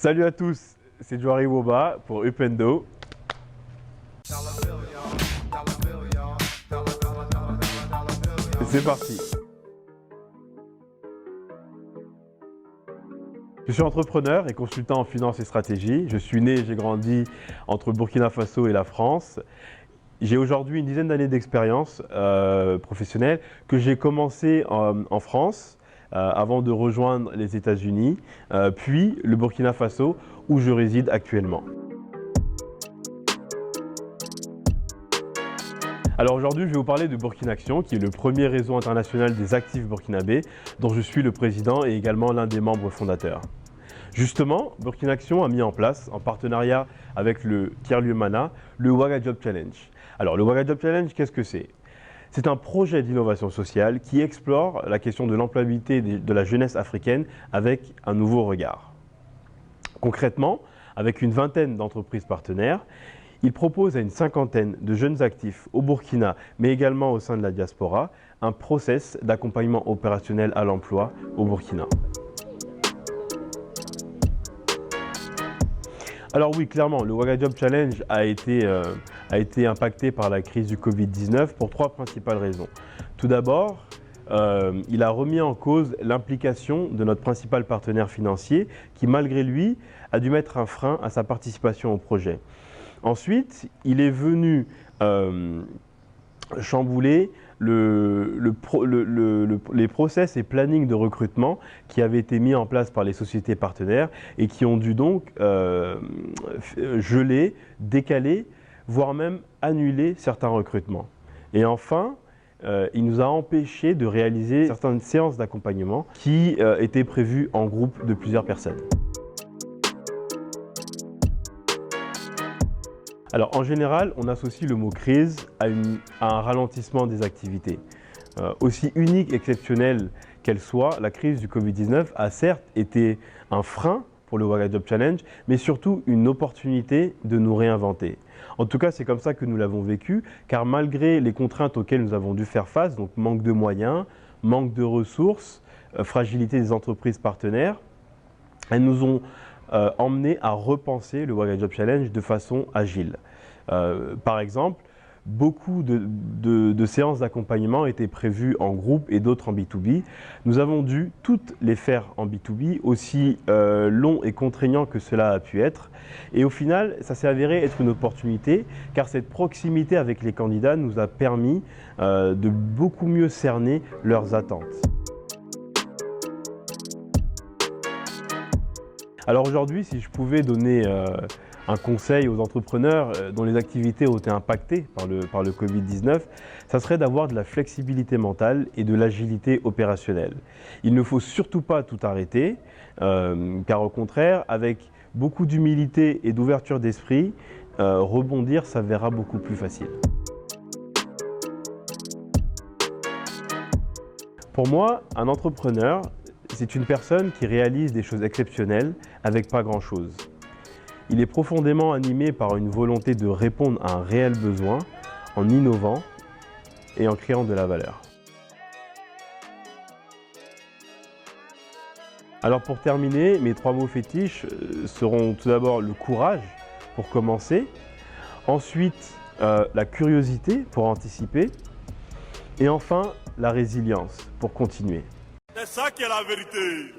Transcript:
Salut à tous, c'est Joari Woba pour Upendo. C'est parti. Je suis entrepreneur et consultant en finance et stratégie. Je suis né et j'ai grandi entre Burkina Faso et la France. J'ai aujourd'hui une dizaine d'années d'expérience professionnelle que j'ai commencé en France avant de rejoindre les États-Unis, puis le Burkina Faso où je réside actuellement. Alors aujourd'hui, je vais vous parler de Burkinaction, qui est le premier réseau international des actifs burkinabés, dont je suis le président et également l'un des membres fondateurs. Justement, Burkinaction a mis en place, en partenariat avec le tiers-lieu Mana, le Ouaga Job Challenge. Alors le Ouaga Job Challenge, qu'est-ce que c'est? C'est un projet d'innovation sociale qui explore la question de l'employabilité de la jeunesse africaine avec un nouveau regard. Concrètement, avec une vingtaine d'entreprises partenaires, il propose à une cinquantaine de jeunes actifs au Burkina, mais également au sein de la diaspora, un process d'accompagnement opérationnel à l'emploi au Burkina. Alors oui, clairement, le Ouaga Job Challenge a été impacté par la crise du Covid-19 pour trois principales raisons. Tout d'abord, il a remis en cause l'implication de notre principal partenaire financier qui, malgré lui, a dû mettre un frein à sa participation au projet. Ensuite, il est venu chambouler les process et plannings de recrutement qui avaient été mis en place par les sociétés partenaires et qui ont dû donc geler, décaler, voire même annuler certains recrutements. Et enfin, il nous a empêché de réaliser certaines séances d'accompagnement qui étaient prévues en groupe de plusieurs personnes. Alors en général, on associe le mot crise à un ralentissement des activités. Aussi unique, exceptionnelle qu'elle soit, la crise du Covid-19 a certes été un frein pour le Ouaga Job Challenge, mais surtout une opportunité de nous réinventer. En tout cas, c'est comme ça que nous l'avons vécu, car malgré les contraintes auxquelles nous avons dû faire face, donc manque de moyens, manque de ressources, fragilité des entreprises partenaires, elles nous ont emmené à repenser le Ouaga Job Challenge de façon agile. Par exemple, beaucoup de séances d'accompagnement étaient prévues en groupe et d'autres en B2B. Nous avons dû toutes les faire en B2B, aussi long et contraignant que cela a pu être. Et au final, ça s'est avéré être une opportunité, car cette proximité avec les candidats nous a permis de beaucoup mieux cerner leurs attentes. Alors aujourd'hui, si je pouvais donner un conseil aux entrepreneurs dont les activités ont été impactées par le Covid-19, ça serait d'avoir de la flexibilité mentale et de l'agilité opérationnelle. Il ne faut surtout pas tout arrêter, car au contraire, avec beaucoup d'humilité et d'ouverture d'esprit, rebondir s'avérera beaucoup plus facile. Pour moi, un entrepreneur, c'est une personne qui réalise des choses exceptionnelles avec pas grand-chose. Il est profondément animé par une volonté de répondre à un réel besoin en innovant et en créant de la valeur. Alors pour terminer, mes trois mots fétiches seront tout d'abord le courage pour commencer, ensuite la curiosité pour anticiper et enfin la résilience pour continuer. C'est ça qui est la vérité.